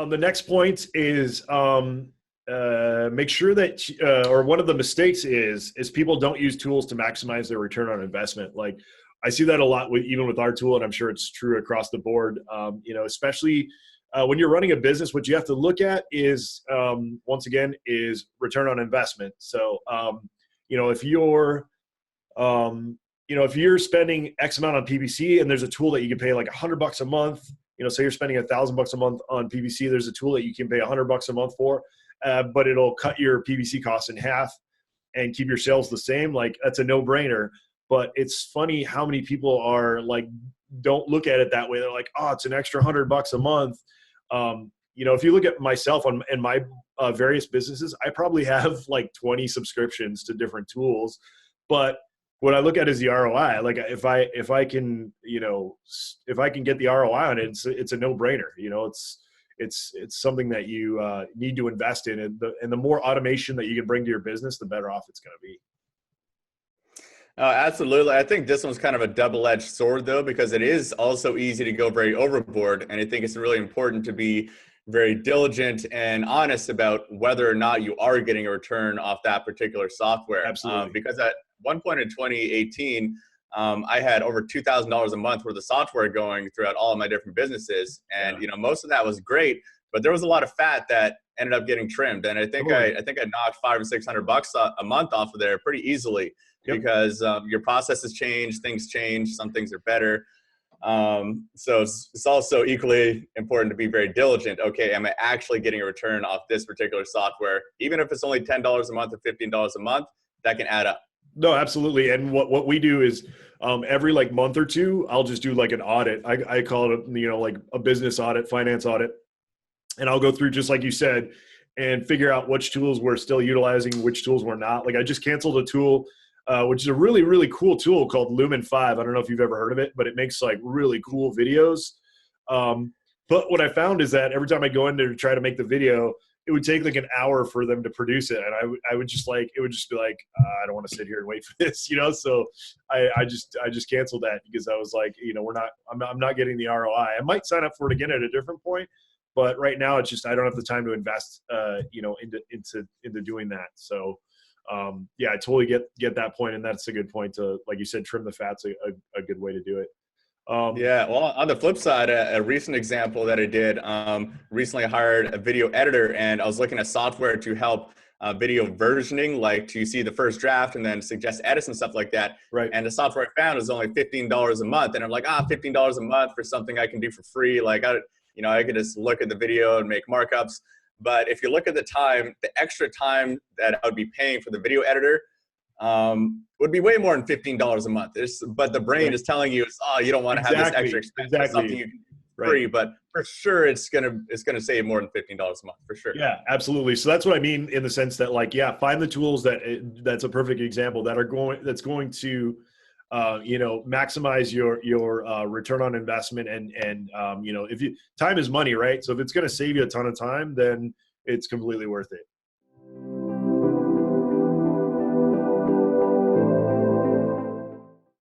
The next point is make sure that, or one of the mistakes is people don't use tools to maximize their return on investment. Like I see that a lot even with our tool, and I'm sure it's true across the board. Especially when you're running a business, what you have to look at is, once again, is return on investment. So, if you're, if you're spending X amount on PPC and there's a tool that you can pay like $100 a month, say you're spending $1,000 a month on PPC, there's a tool that you can pay $100 a month for, but it'll cut your PPC costs in half and keep your sales the same. Like that's a no-brainer. But it's funny how many people are like, don't look at it that way. They're like, oh, it's an extra $100 a month. If you look at myself and my various businesses, I probably have like 20 subscriptions to different tools. But what I look at is the ROI. Like if I can get the ROI on it, it's a no-brainer. It's something that you need to invest in, and the more automation that you can bring to your business, the better off it's going to be. Absolutely. I think this one's kind of a double-edged sword, though, because it is also easy to go very overboard. And I think it's really important to be very diligent and honest about whether or not you are getting a return off that particular software. Absolutely. Because at one point in 2018, I had over $2,000 a month worth of software going throughout all of my different businesses. And, most of that was great, but there was a lot of fat that ended up getting trimmed. And I think I knocked $500 or $600 a month off of there pretty easily. Yep. Because your processes change, things change, some things are better. So it's also equally important to be very diligent. Okay, am I actually getting a return off this particular software? Even if it's only $10 a month or $15 a month, that can add up. No, absolutely. And what we do is every like month or two, I'll just do like an audit. I call it, like a business audit, finance audit. And I'll go through, just like you said, and figure out which tools we're still utilizing, which tools we're not. Like I just canceled a tool, which is a really, really cool tool called Lumen 5. I don't know if you've ever heard of it, but it makes like really cool videos. But what I found is that every time I go in there to try to make the video, it would take like an hour for them to produce it. And it would just be like, I don't want to sit here and wait for this, So I just canceled that because I was like, I'm not getting the ROI. I might sign up for it again at a different point, but right now it's just, I don't have the time to invest, into doing that. So, I totally get that point, and that's a good point to, like you said, trim the fat's a good way to do it. Well, on the flip side, a recent example that I did, recently I hired a video editor, and I was looking at software to help video versioning, like to see the first draft and then suggest edits and stuff like that. Right. And the software I found was only $15 a month, and I'm like, $15 a month for something I can do for free. Like I could just look at the video and make markups. But if you look at the extra time that I would be paying for the video editor would be way more than $15 a month. But the brain is telling you, you don't want to have this extra expense for something you can do for free. But for sure, it's gonna save more than $15 a month for sure. Yeah, absolutely. So that's what I mean in the sense that, like, find the tools that's a perfect example that's going to maximize your return on investment, and if time is money, right? So if it's going to save you a ton of time, then it's completely worth it.